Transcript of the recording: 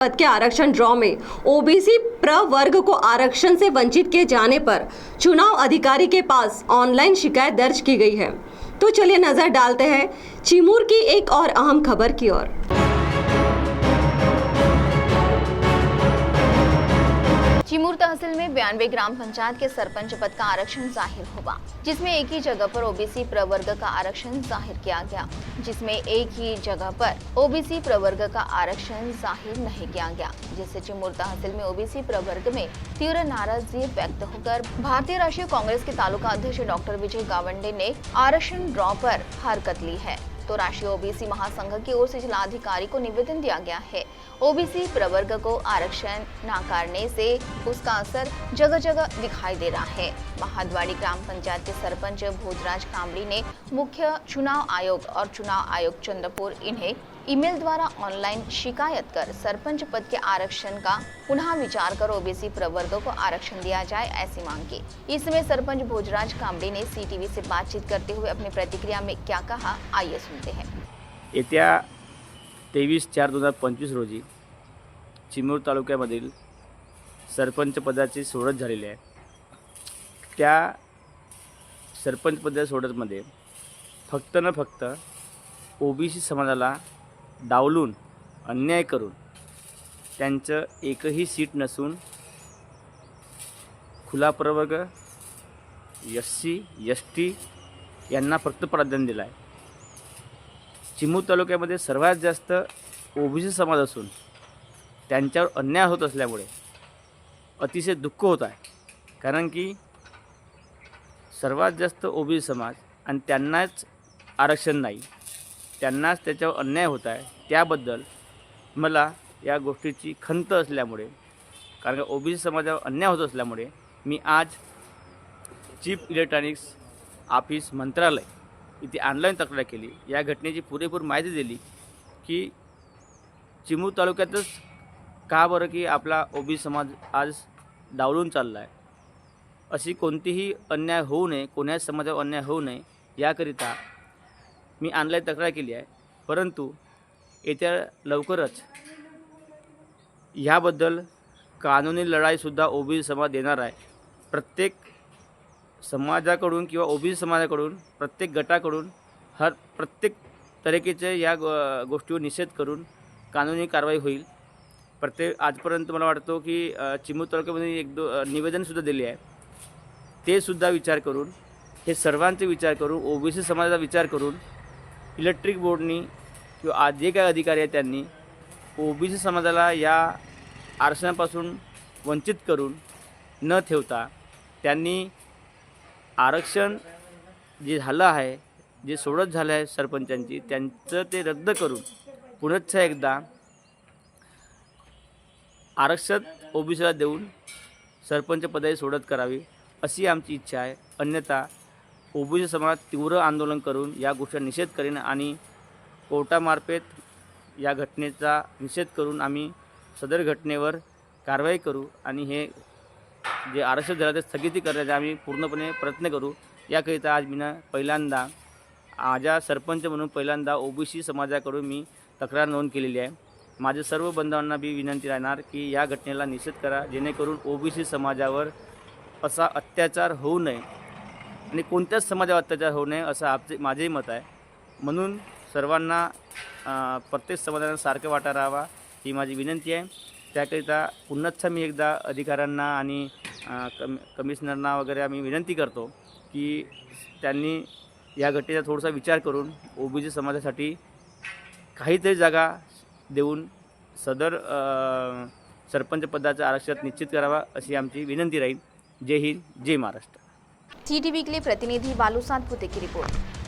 पद के आरक्षण ड्रॉ में ओबीसी प्रवर्ग को आरक्षण से वंचित किए जाने पर चुनाव अधिकारी के पास ऑनलाइन शिकायत दर्ज की गई है। तो चलिए नजर डालते हैं चिमूर की एक और अहम खबर की ओर। चिमूर तहसील में 92 ग्राम पंचायत के सरपंच पद का आरक्षण जाहिर हुआ, जिसमें एक ही जगह पर ओबीसी प्रवर्ग का आरक्षण जाहिर किया गया, जिसमें एक ही जगह पर ओबीसी प्रवर्ग का आरक्षण जाहिर नहीं किया गया, जिससे चिमूर तहसील में ओबीसी प्रवर्ग में तीव्र नाराजगी व्यक्त होकर भारतीय राष्ट्रीय कांग्रेस के तालुका अध्यक्ष डॉक्टर विजय गावंडे ने आरक्षण ड्रॉ पर हरकत ली है। तो राष्ट्रीय ओबीसी महासंघ की ओर से जिलाधिकारी को निवेदन दिया गया है। ओबीसी प्रवर्ग को आरक्षण नाकारने से उसका असर जगह जगह दिखाई दे रहा है। महाद्वाड़ी ग्राम पंचायत के सरपंच भोजराज कामड़ी ने मुख्य चुनाव आयोग और चुनाव आयोग चंद्रपुर इन्हें ईमेल द्वारा ऑनलाइन शिकायत कर सरपंच पद के आरक्षण का पुनः विचार कर ओबीसी प्रवर्ग को आरक्षण दिया जाए, ऐसी मांग की। इस समय सरपंच भोजराज कामड़ी ने सीटीवी से बातचीत करते हुए अपनी प्रतिक्रिया में क्या कहा, आइए सुनते हैं। येत्या 23/4/2025 रोजी चिमूर तालुक्यामधील सरपंच पदाची सोडत झालेली आहे। त्या सरपंच पदाच्या सोडतमध्ये फक्त ओबीसी समाजाला डावलून अन्याय करून त्यांचं एकही सीट नसून खुला प्रवर्ग SC ST यांना फक्त प्राधान्य दिलं आहे। चिमूर तालुक्यामध्ये सर्वात जास्त ओबीसी समाज असून त्यांच्यावर अन्याय होत असल्यामुळे अतिशय दुःख होत आहे, कारण की सर्वात जास्त ओबीसी समाज आणि त्यांनाच आरक्षण नाही, त्यांनाच त्याच्यावर अन्याय होत आहे। त्याबद्दल मला या गोष्टीची खंत असल्यामुळे, कारण का ओबीसी समाजावर अन्याय होत असल्यामुळे मी आज चीफ इलेक्ट्रॉनिक्स ऑफिस मंत्रालय इथे ऑनलाईन तक्रार केली। या घटनेची पुरेपूर माहिती दिली की चिमूर तालुक्यातच का बरं की आपला ओबीसी समाज आज डावलून चालला आहे। अशी कोणतीही अन्याय होऊ नये, कोण्याच समाजावर अन्याय होऊ नये याकरिता मी ऑनलाईन तक्रार केली आहे। परंतु येत्या लवकरच ह्याबद्दल कानूनी लढाईसुद्धा ओबीसी समाज देणार आहे। प्रत्येक समाजाकडून किंवा ओबीसी समाजाकडून प्रत्येक गटाकडून प्रत्येक तरीकेचे या गोष्टीवर निषेध करून कानूनी कारवाई होईल। आजपर्यंत मला वाटतो की चिमूर तालुक्यामध्ये एक निवेदनसुद्धा दिले आहे। ते सुद्धा विचार करून, हे सर्वांचे विचार करून, ओबीसी समाजाचा विचार करून इलेक्ट्रिक बोर्डनी किंवा आज जे काही अधिकारी आहेत त्यांनी ओबीसी समाजाला या आरक्षणापासून वंचित करून न ठेवता त्यांनी आरक्षण जे झालं आहे, जे सोडत झालं आहे सरपंचांची, त्यांचं ते रद्द करून पुनश्च एकदा आरक्षण ओबीसीला देऊन सरपंच पदाची सोडत करावी अशी आमची इच्छा आहे। अन्यथा ओबीसी समाज तीव्र आंदोलन करून या गोष्टीचा निषेध करेन आणि कोर्टामार्फत या घटनेचा निषेध करून आम्ही सदर घटनेवर कारवाई करू आणि हे जे आरक्षण झालं ते स्थगिती करण्याचा आम्ही पूर्णपणे प्रयत्न करू। याकरिता आज मी पहिल्यांदा माझ्या सरपंच म्हणून पहिल्यांदा ओबीसी समाजाकडून मी तक्रार नोंद केलेली आहे। माझे सर्व बंधवांना बी विनंती राहणार की या घटनेला निषेध करा, जेणेकरून ओबीसी समाजावर असा अत्याचार होऊ नये आणि कोणत्याच समाजावर अत्याचार होऊ नये असं माझेही मत आहे। म्हणून सर्वांना प्रत्येक समाजाला सारखं वाटा राहावा ही माझी विनंती आहे। त्याकरिता पुन्हा मी एकदा अधिकाऱ्यांना आणि कमिशनरना वगैरे आम्ही विनंती करतो की त्यांनी या घटनेचा थोडासा विचार करून ओबीसी समाजासाठी काहीतरी जागा देऊन सदर सरपंच पदाचं आरक्षण निश्चित करावा अशी आमची विनंती राहील। जय हिंद, जय महाराष्ट्र। टीटीवी के लिए प्रतिनिधि बालू सातपुते की रिपोर्ट।